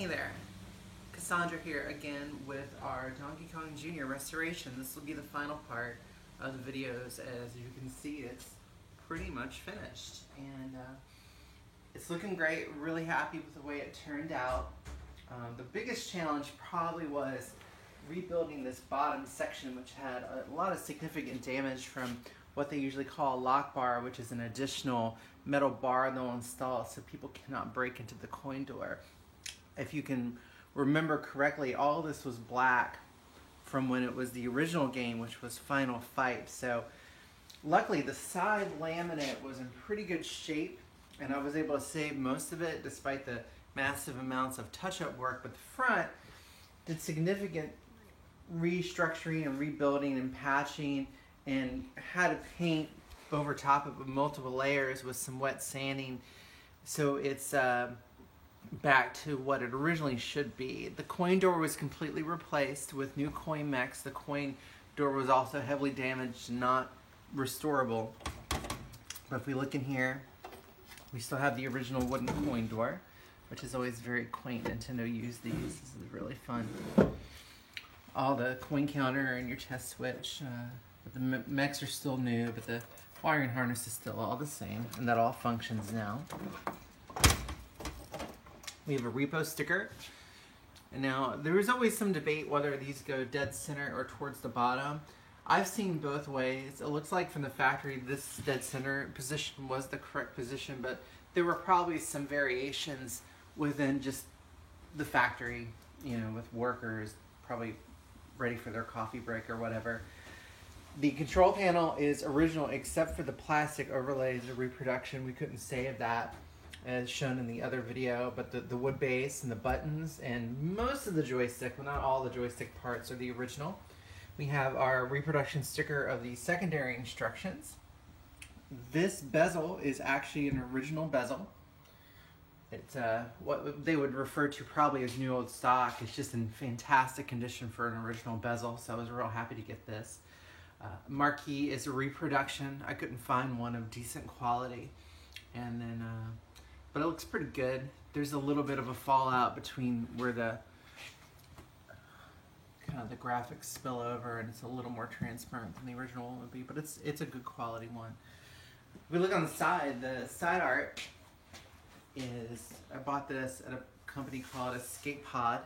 Hey there, Cassandra here again with our Donkey Kong Jr. restoration. This will be the final part of the videos. As you can see, it's pretty much finished, and it's looking great. Really happy with the way it turned out. The biggest challenge probably was rebuilding this bottom section, which had a lot of significant damage from what they usually call a lock bar, which is an additional metal bar they'll install so people cannot break into the coin door. If you can remember correctly, all this was black from when it was the original game, which was Final Fight. So luckily the side laminate was in pretty good shape, and I was able to save most of it despite the massive amounts of touch-up work. But the front did significant restructuring and rebuilding and patching, and had to paint over top of multiple layers with some wet sanding, so it's back to what it originally should be. The coin door was completely replaced with new coin mechs. The coin door was also heavily damaged, not restorable. But if we look in here, we still have the original wooden coin door, which is always very quaint. Nintendo used these. This is really fun. All the coin counter and your chest switch. But the mechs are still new, but the wiring harness is still all the same, and that all functions now. We have a repo sticker. And now, there is always some debate whether these go dead center or towards the bottom. I've seen both ways. It looks like from the factory this dead center position was the correct position, but there were probably some variations within just the factory, you know, with workers probably ready for their coffee break or whatever. The control panel is original except for the plastic overlays of reproduction. We couldn't save that as shown in the other video, but the wood base and the buttons and most of the joystick, well, not all the joystick parts, are the original. We have our reproduction sticker of the secondary instructions. This bezel is actually an original bezel. It's what they would refer to probably as new old stock. It's just in fantastic condition for an original bezel, so I was real happy to get this. Marquee is a reproduction. I couldn't find one of decent quality, and then but it looks pretty good. There's a little bit of a fallout between where the kind of the graphics spill over, and it's a little more transparent than the original one would be, but it's a good quality one. If we look on the side art is, I bought this at a company called Escape Pod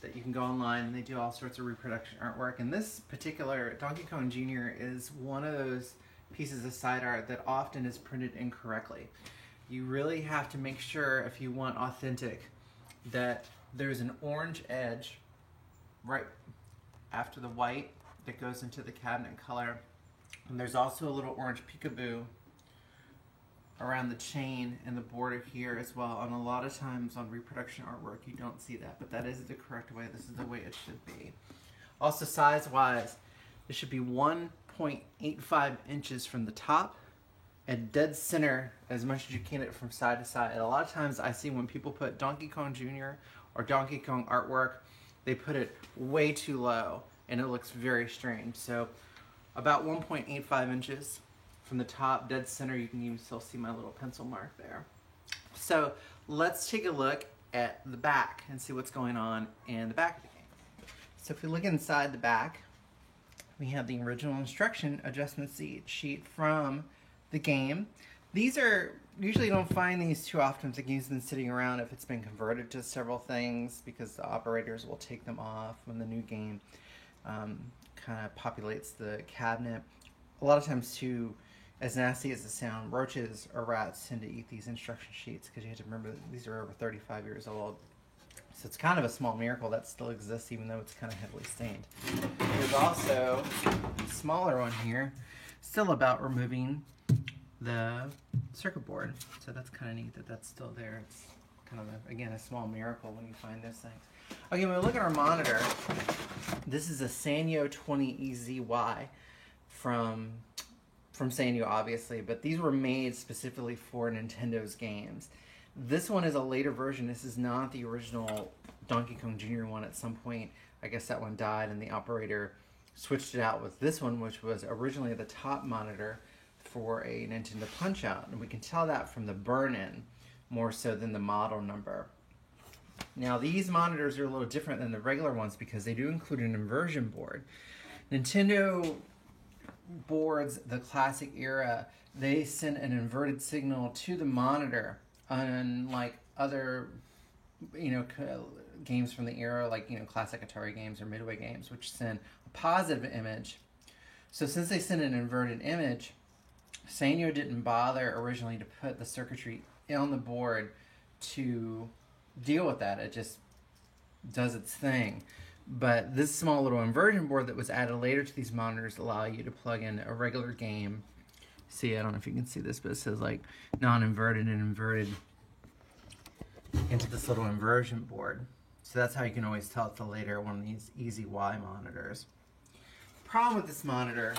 that you can go online, and they do all sorts of reproduction artwork. And this particular Donkey Kong Jr. is one of those pieces of side art that often is printed incorrectly. You really have to make sure, if you want authentic, that there's an orange edge right after the white that goes into the cabinet color, and there's also a little orange peekaboo around the chain and the border here as well. And a lot of times on reproduction artwork you don't see that, but that is the correct way. This is the way it should be. Also, size wise, it should be 1.85 inches from the top and dead center as much as you can it from side to side. And a lot of times I see when people put Donkey Kong Jr. or Donkey Kong artwork, they put it way too low and it looks very strange. So about 1.85 inches from the top, dead center. You can even still see my little pencil mark there. So let's take a look at the back and see what's going on in the back of the game. So if we look inside the back, we have the original instruction adjustment sheet from the game. These are, usually you don't find these too often if the game's been sitting around, if it's been converted to several things, because the operators will take them off when the new game kind of populates the cabinet. A lot of times too, as nasty as it sounds, roaches or rats tend to eat these instruction sheets, because you have to remember that these are over 35 years old. So it's kind of a small miracle that still exists, even though it's kind of heavily stained. There's also a smaller one here, still about removing the circuit board. So that's kind of neat that that's still there. It's kind of, again, a small miracle when you find those things. Okay, when we look at our monitor, this is a Sanyo 20EZY from Sanyo, obviously, but these were made specifically for Nintendo's games. This one is a later version. This is not the original Donkey Kong Jr. one. At some point, I guess that one died, and the operator switched it out with this one, which was originally the top monitor for a Nintendo Punch-Out. And we can tell that from the burn-in more so than the model number. Now these monitors are a little different than the regular ones because they do include an inversion board. Nintendo boards, the classic era, they send an inverted signal to the monitor, unlike other, games from the era, like, classic Atari games or Midway games, which send a positive image. So since they send an inverted image, Sanyo didn't bother originally to put the circuitry on the board to deal with that. It just does its thing. But this small little inversion board that was added later to these monitors allow you to plug in a regular game. See, I don't know if you can see this, but it says like non-inverted and inverted into this little inversion board. So that's how you can always tell it's a later one of these Easy Y monitors. The problem with this monitor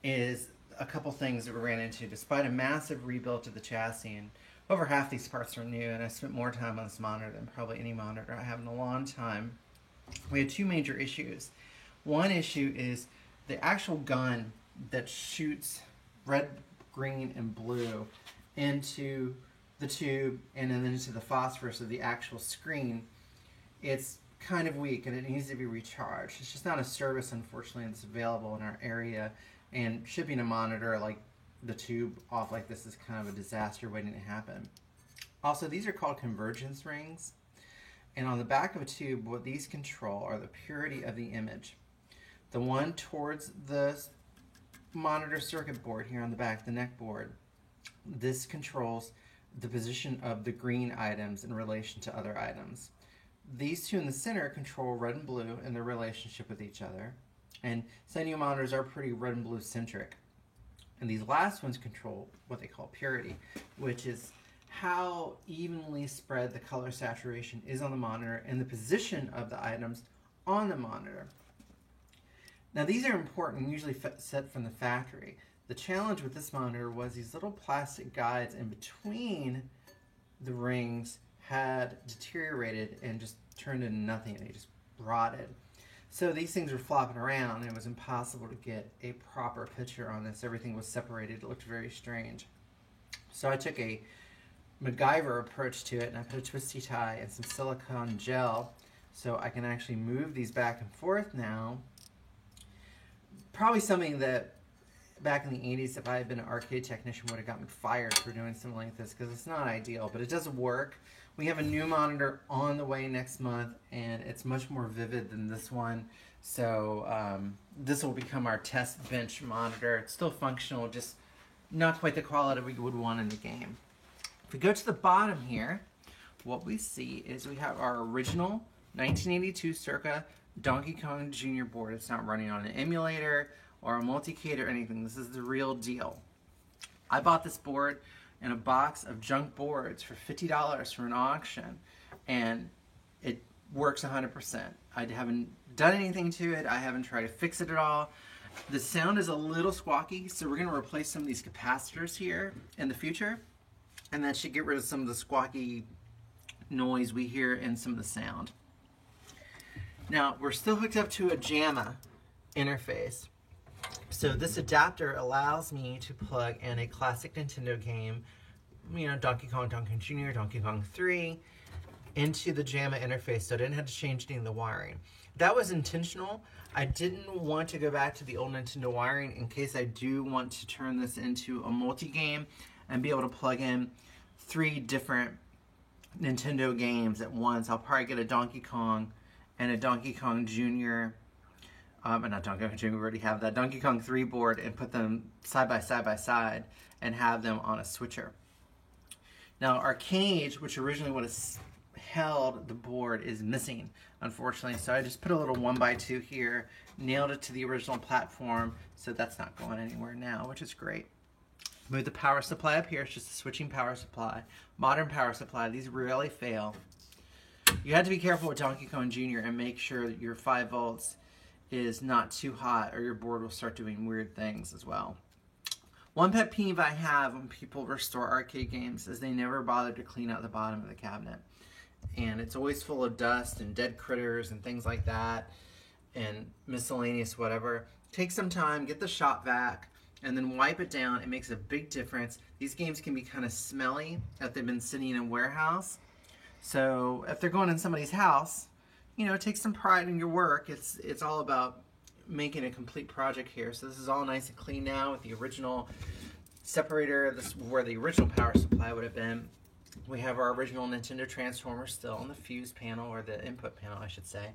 is a couple things that we ran into. Despite a massive rebuild to the chassis, and over half these parts are new, and I spent more time on this monitor than probably any monitor I have in a long time. We had two major issues. One issue is the actual gun that shoots red, green, and blue into the tube and then into the phosphorus of the actual screen. It's kind of weak and it needs to be recharged. It's just not a service, unfortunately, that's available in our area, and shipping a monitor like the tube off like this is kind of a disaster waiting to happen. Also, these are called convergence rings. And on the back of a tube, what these control are the purity of the image. The one towards the monitor circuit board here on the back, the neck board, this controls the position of the green items in relation to other items. These two in the center control red and blue and their relationship with each other. And Sanyo monitors are pretty red and blue centric. And these last ones control what they call purity, which is how evenly spread the color saturation is on the monitor and the position of the items on the monitor. Now these are important, usually set from the factory. The challenge with this monitor was these little plastic guides in between the rings had deteriorated and just turned into nothing. They just rotted. So these things were flopping around and it was impossible to get a proper picture on this. Everything was separated. It looked very strange. So I took a MacGyver approach to it, and I put a twisty tie and some silicone gel so I can actually move these back and forth now. Probably something that back in the 80s, if I had been an arcade technician, would have gotten fired for doing something like this because it's not ideal, but it does work. We have a new monitor on the way next month, and it's much more vivid than this one. So this will become our test bench monitor. It's still functional, just not quite the quality we would want in the game. If we go to the bottom here, what we see is we have our original 1982 circa Donkey Kong Jr. board. It's not running on an emulator or a multicade or anything. This is the real deal. I bought this board in a box of junk boards for $50 from an auction, and it works 100%. I haven't done anything to it. I haven't tried to fix it at all. The sound is a little squawky, so we're going to replace some of these capacitors here in the future, and that should get rid of some of the squawky noise we hear and some of the sound. Now, we're still hooked up to a JAMA interface. So this adapter allows me to plug in a classic Nintendo game, Donkey Kong Jr., Donkey Kong 3, into the JAMA interface, so I didn't have to change any of the wiring. That was intentional. I didn't want to go back to the old Nintendo wiring in case I do want to turn this into a multi-game and be able to plug in 3 different Nintendo games at once. I'll probably get a Donkey Kong and a Donkey Kong Jr., but not Donkey Kong Jr., we already have that, Donkey Kong 3 board, and put them side by side and have them on a switcher. Now our cage, which originally would have held the board, is missing, unfortunately, so I just put a little 1x2 here, nailed it to the original platform, so that's not going anywhere now, which is great. Move the power supply up here. It's just a switching power supply. Modern power supply. These rarely fail. You have to be careful with Donkey Kong Jr. and make sure that your 5 volts is not too hot or your board will start doing weird things as well. One pet peeve I have when people restore arcade games is they never bother to clean out the bottom of the cabinet. And it's always full of dust and dead critters and things like that and miscellaneous whatever. Take some time, get the shop vac, and then wipe it down. It makes a big difference. These games can be kind of smelly if they've been sitting in a warehouse. So if they're going in somebody's house, you know, take some pride in your work. It's all about making a complete project here. So this is all nice and clean now with the original separator. This is where the original power supply would have been. We have our original Nintendo transformer still on the fuse panel, or the input panel I should say,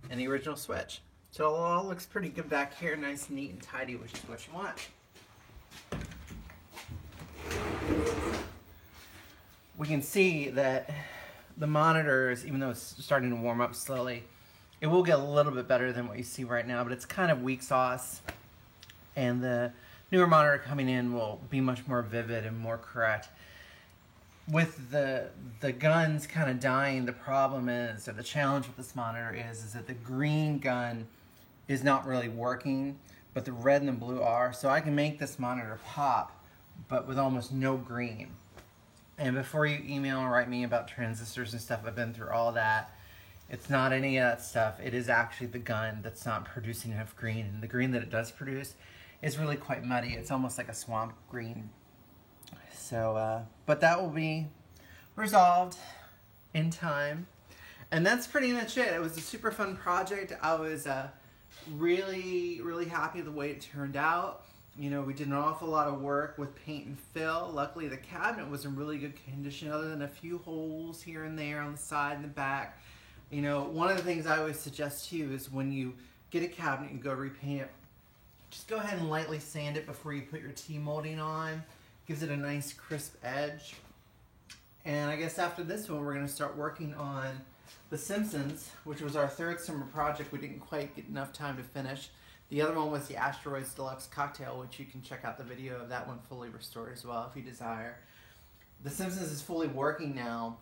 and the original switch. So it all looks pretty good back here, nice, neat, and tidy, which is what you want. We can see that the monitors, even though it's starting to warm up slowly, it will get a little bit better than what you see right now, but it's kind of weak sauce. And the newer monitor coming in will be much more vivid and more correct. With the guns kind of dying, the problem is, or the challenge with this monitor is that the green gun is not really working, but the red and the blue are. So I can make this monitor pop, but with almost no green. And before you email and write me about transistors and stuff, I've been through all that. It's not any of that stuff. It is actually the gun that's not producing enough green. And the green that it does produce is really quite muddy. It's almost like a swamp green. So, but that will be resolved in time. And that's pretty much it. It was a super fun project. I was really, really happy the way it turned out. You know, we did an awful lot of work with paint and fill. Luckily, the cabinet was in really good condition, other than a few holes here and there on the side and the back. You know, one of the things I always suggest to you is when you get a cabinet and go repaint it, just go ahead and lightly sand it before you put your T-molding on. Gives it a nice crisp edge. And I guess after this one, we're going to start working on The Simpsons, which was our third summer project. We didn't quite get enough time to finish. The other one was the Asteroids Deluxe Cocktail, which you can check out the video of that one fully restored as well if you desire. The Simpsons is fully working now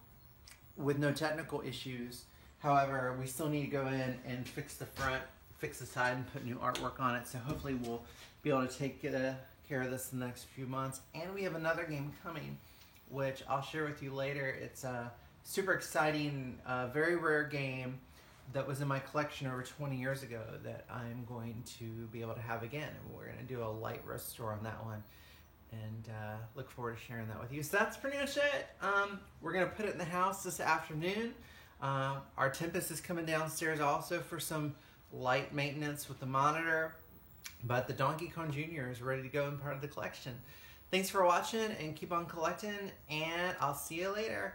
with no technical issues. However, we still need to go in and fix the front, fix the side, and put new artwork on it. So hopefully we'll be able to take care of this in the next few months. And we have another game coming, which I'll share with you later. It's a super exciting, very rare game that was in my collection over 20 years ago that I'm going to be able to have again. And we're going to do a light restore on that one. And look forward to sharing that with you. So that's pretty much it. We're going to put it in the house this afternoon. Our Tempest is coming downstairs also for some light maintenance with the monitor. But the Donkey Kong Jr. is ready to go and part of the collection. Thanks for watching and keep on collecting, and I'll see you later.